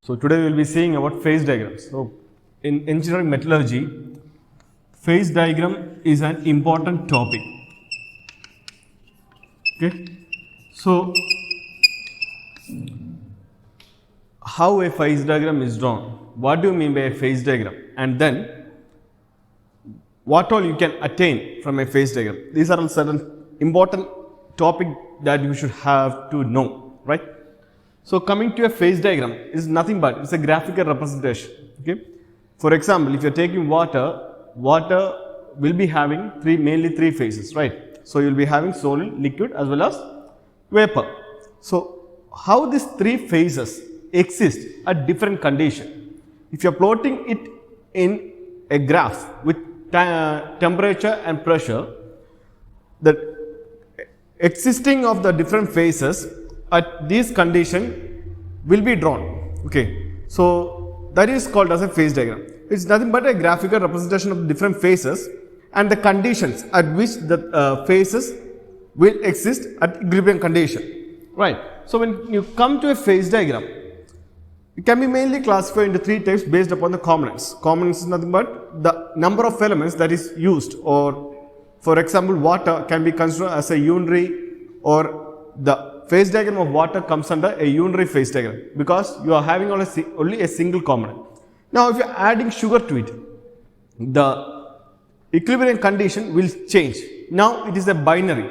So today we will be seeing about phase diagrams. So in engineering metallurgy, phase diagram is an important topic. Okay. So how a phase diagram is drawn? What do you mean by a phase diagram? And then what all you can attain from a phase diagram? These are certain important topic that you should have to know, right? So coming to a phase diagram is nothing but it's a graphical representation. Okay. For example, if you are taking water, water will be having mainly three phases, right? So you will be having solid, liquid as well as vapor. So how these three phases exist at different condition? If you are plotting it in a graph with temperature and pressure, the existing of the different phases at these condition will be drawn. Okay. So that is called as a phase diagram. It's nothing but a graphical representation of different phases and the conditions at which the phases will exist at equilibrium condition. Right. So when you come to a phase diagram, it can be mainly classified into three types based upon the components. Components is nothing but the number of elements that is used, or for example, water can be considered as a unary, or the phase diagram of water comes under a unary phase diagram because you are having only a single component. Now, if you are adding sugar to it, the equilibrium condition will change. Now, it is a binary.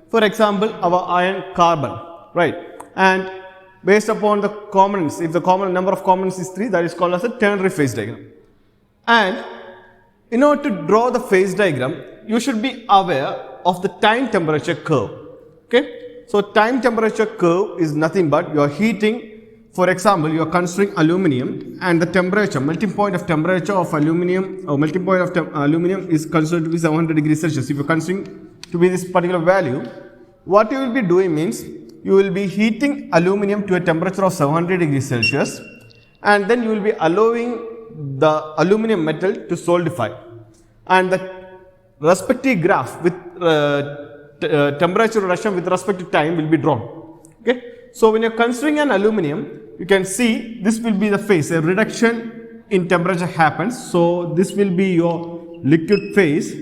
For example, our iron carbon, right? And based upon the components, if the common number of components is 3, that is called as a ternary phase diagram. And in order to draw the phase diagram, you should be aware of the time temperature curve. Okay. So time temperature curve is nothing but you are heating. For example, you are considering aluminum and the temperature, melting point of temperature of aluminum or melting point of aluminum is considered to be 700 degrees Celsius. If you are considering to be this particular value, what you will be doing means you will be heating aluminum to a temperature of 700 degrees Celsius, and then you will be allowing the aluminum metal to solidify, and the respective graph with temperature reduction with respect to time will be drawn. Okay. So when you are considering an aluminum, you can see this will be the phase, a reduction in temperature happens. So this will be your liquid phase,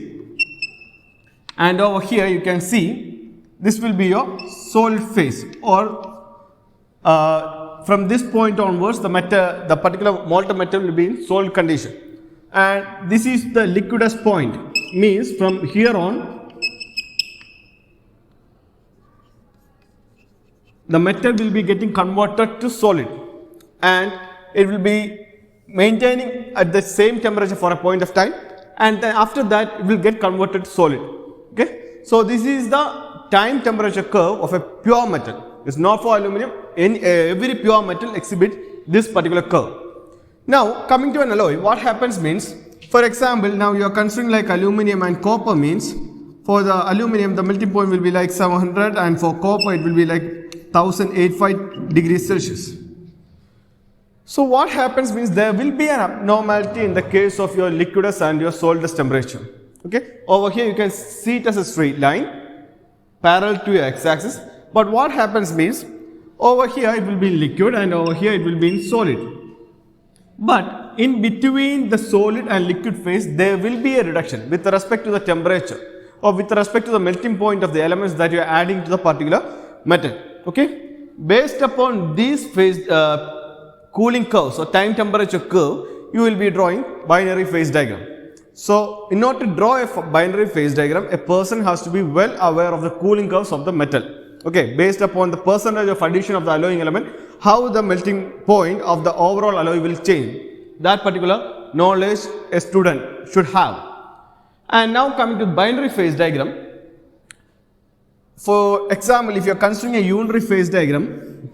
and over here you can see this will be your solid phase, or from this point onwards the particular molten metal will be in solid condition, and this is the liquidus point, means from here on the metal will be getting converted to solid, and it will be maintaining at the same temperature for a point of time, and then after that it will get converted to solid. Okay. So this is the time temperature curve of a pure metal. It's not for aluminum. Every pure metal exhibits this particular curve. Now coming to an alloy, what happens means, for example, now you are considering like aluminum and copper, means for the aluminum the melting point will be like 700, and for copper it will be like 1085 degrees Celsius. So what happens means there will be an abnormality in the case of your liquidus and your solidus temperature. Okay. Over here you can see it as a straight line parallel to your x-axis, but what happens means over here it will be liquid and over here it will be in solid. But in between the solid and liquid phase there will be a reduction with respect to the temperature or with respect to the melting point of the elements that you are adding to the particular metal. Okay. Based upon these phase cooling curves or time temperature curve, you will be drawing binary phase diagram. So in order to draw a binary phase diagram, a person has to be well aware of the cooling curves of the metal. Okay. Based upon the percentage of addition of the alloying element, how the melting point of the overall alloy will change. That particular knowledge a student should have. And now coming to binary phase diagram. For example, if you are considering a unary phase diagram,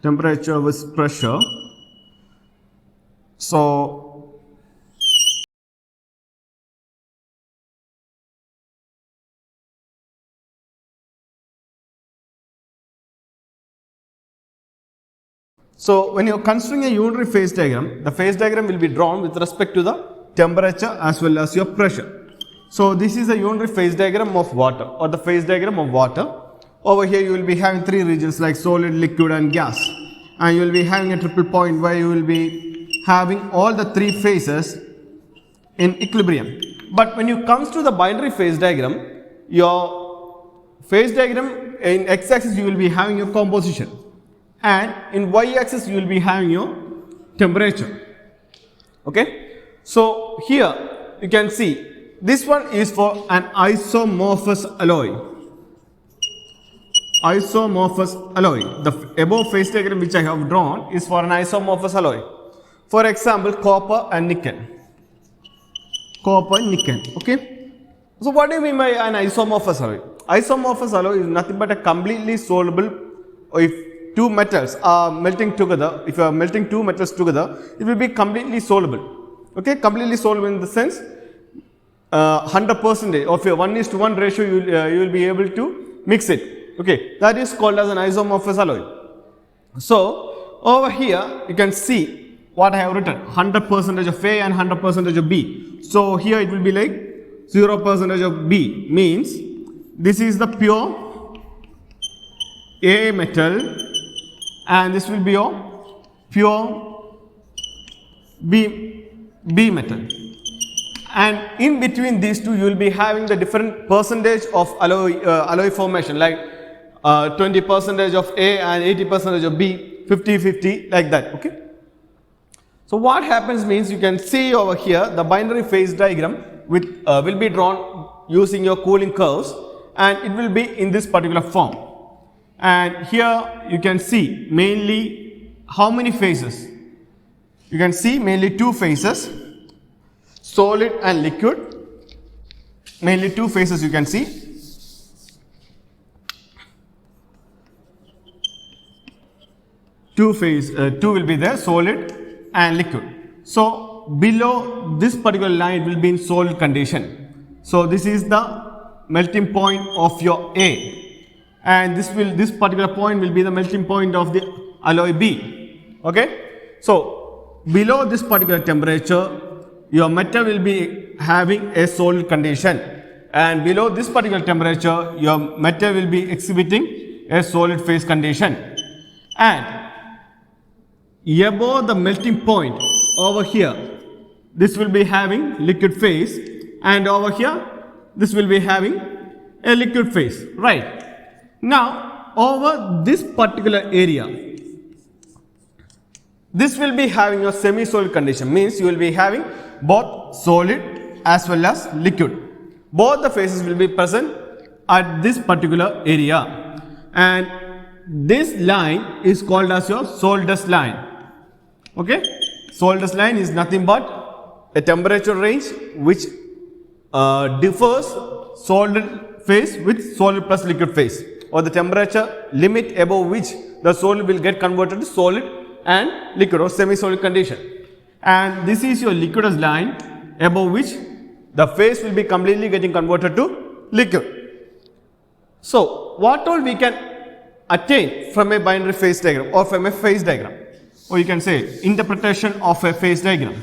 temperature with pressure. So when you are considering a unary phase diagram, the phase diagram will be drawn with respect to the temperature as well as your pressure. So this is a unary phase diagram of water or the phase diagram of water. Over here you will be having three regions like solid, liquid and gas. And you will be having a triple point where you will be having all the three phases in equilibrium. But when you comes to the binary phase diagram, your phase diagram in x-axis you will be having your composition, and in y-axis you will be having your temperature. Okay, so here you can see this one is for an isomorphous alloy. Isomorphous alloy. The above phase diagram which I have drawn is for an isomorphous alloy. For example, copper and nickel. Copper and nickel. Okay. So what do you mean by an isomorphous alloy? Isomorphous alloy is nothing but a completely soluble. If two metals are melting together, if you are melting two metals together, it will be completely soluble. Okay, completely soluble in the sense 100% of your 1:1 ratio you will be able to mix it. Okay, that is called as an isomorphous alloy. So over here you can see what I have written, 100% of A and 100% of B. So here it will be like 0% of B, means this is the pure A metal and this will be your pure B metal. And in between these two you will be having the different percentage of alloy formation, like 20% of A and 80% of B, 50-50, like that. Okay. So what happens means you can see over here the binary phase diagram with will be drawn using your cooling curves, and it will be in this particular form. And here you can see mainly how many phases. You can see mainly two phases, solid and liquid. Mainly two phases you can see. Two will be there, solid and liquid. So below this particular line will be in solid condition. So this is the melting point of your A, and this particular point will be the melting point of the alloy B. Okay. So below this particular temperature, your metal will be having a solid condition, and below this particular temperature your metal will be exhibiting a solid phase condition, and above the melting point over here this will be having liquid phase, and over here this will be having a liquid phase, right? Now over this particular area, this will be having a semi-solid condition, means you will be having both solid as well as liquid. Both the phases will be present at this particular area, and this line is called as your Solders line. Okay, Solders line is nothing but a temperature range which differs solid phase with solid plus liquid phase, or the temperature limit above which the solid will get converted to solid and liquid or semi-solid condition. And this is your liquidous line above which the phase will be completely getting converted to liquid. So what all we can attain from a binary phase diagram or from a phase diagram, or you can say interpretation of a phase diagram.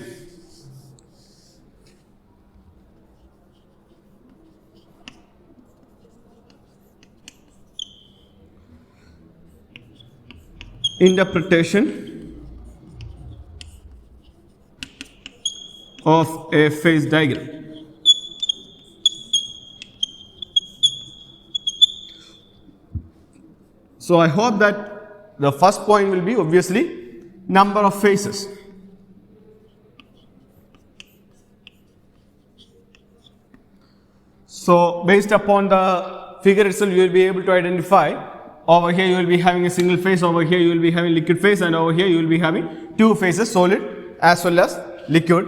Interpretation of a phase diagram. So I hope that the first point will be obviously number of phases. So based upon the figure itself you will be able to identify. Over here you will be having a single phase, over here you will be having liquid phase, and over here you will be having two phases, solid as well as liquid.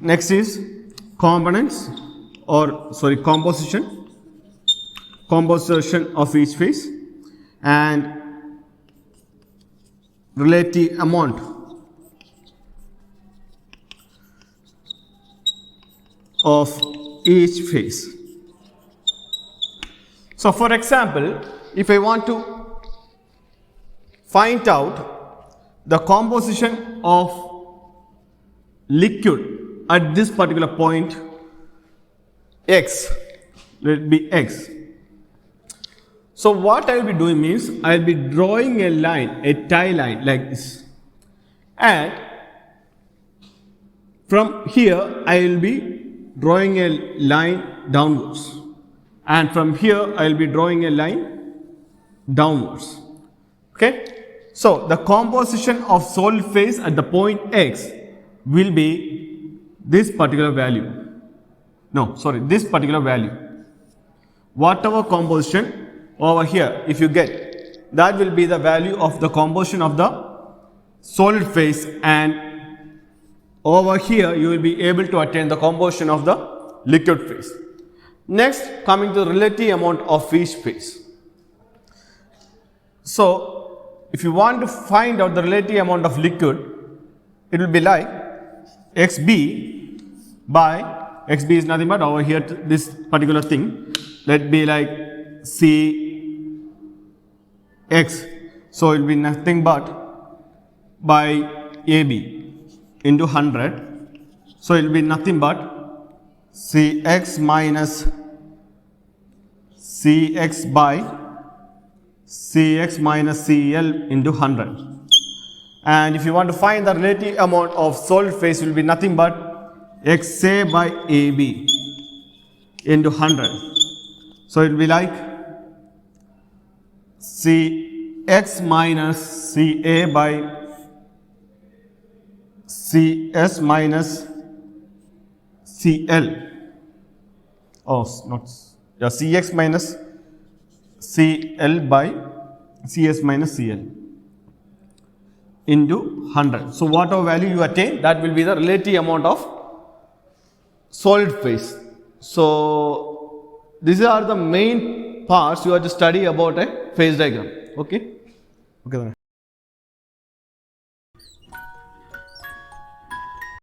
Next is components, or sorry, composition of each phase, and relative amount of each phase. So for example, if I want to find out the composition of liquid at this particular point X, let it be x. So what I will be doing means I will be drawing a line, a tie line like this, and from here I will be drawing a line downwards, and from here I will be drawing a line downwards. Okay, so the composition of solid phase at the point x will be this particular value. No, sorry, this particular value. Whatever composition over here, if you get, that will be the value of the composition of the solid phase, and over here you will be able to attain the composition of the liquid phase. Next, coming to the relative amount of each phase. So, if you want to find out the relative amount of liquid, it will be like xb by, xb is nothing but over here this particular thing, let it be like Cx, so it will be nothing but by AB into 100, so it will be nothing but Cx minus Cx by Cx minus Cl into 100. And if you want to find the relative amount of solid phase, will be nothing but Xa by AB into 100. So it will be like Cx minus Ca by Cs minus Cl. Oh, not, yeah, Cx minus Cl by Cs minus Cl into 100. So whatever value you attain, that will be the relative amount of solid phase. So these are the main parts you have to study about a phase diagram. Okay. Okay.